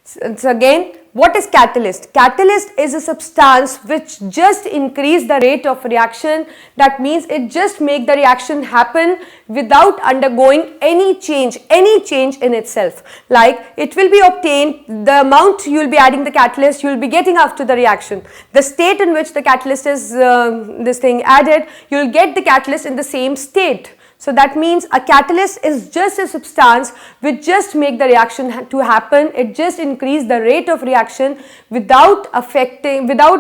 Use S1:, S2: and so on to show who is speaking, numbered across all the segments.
S1: So again, what is catalyst? Catalyst is a substance which just increase the rate of reaction. That means it just make the reaction happen without undergoing any change in itself. Like it will be obtained, the amount you will be adding the catalyst, you will be getting after the reaction. The state in which the catalyst is added, you will get the catalyst in the same state. So that means a catalyst is just a substance which just make the reaction to happen. It just increase the rate of reaction without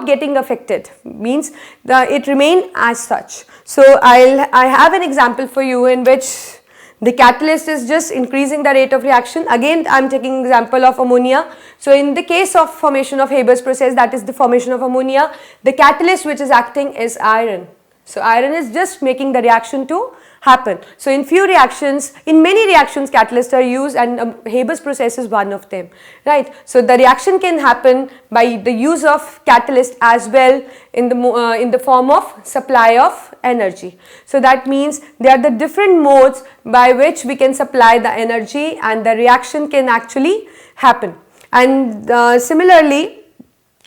S1: getting affected. Means it remain as such. So I have an example for you in which the catalyst is just increasing the rate of reaction. Again, I am taking example of ammonia. So in the case of formation of Haber's process, that is the formation of ammonia, the catalyst which is acting is iron. So iron is just making the reaction to happen. So in many reactions catalysts are used, and Haber's process is one of them, right. So the reaction can happen by the use of catalyst as well in the form of supply of energy. So that means there are the different modes by which we can supply the energy and the reaction can actually happen. And similarly,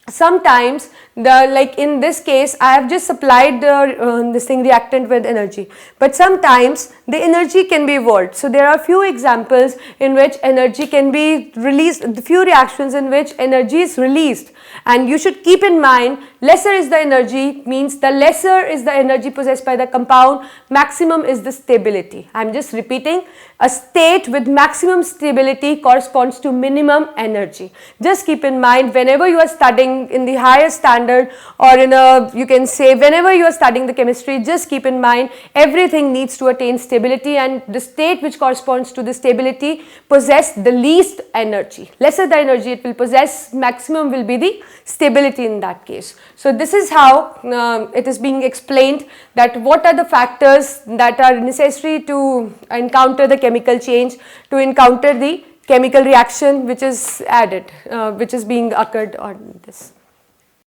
S1: sometimes like in this case I have just supplied reactant with energy, but sometimes the energy can be evolved. So there are few examples in which energy can be released, few reactions in which energy is released, and you should keep in mind lesser is the energy, means the lesser is the energy possessed by the compound, maximum is the stability. I am just repeating, a state with maximum stability corresponds to minimum energy. Just keep in mind whenever you are studying in the higher standard, or you can say whenever you are studying the chemistry, just keep in mind everything needs to attain stability, and the state which corresponds to the stability possess the least energy. Lesser the energy it will possess, maximum will be the stability in that case. So this is how it is being explained, that what are the factors that are necessary to encounter the chemical change, to encounter the chemical reaction which is added, which is being occurred on this.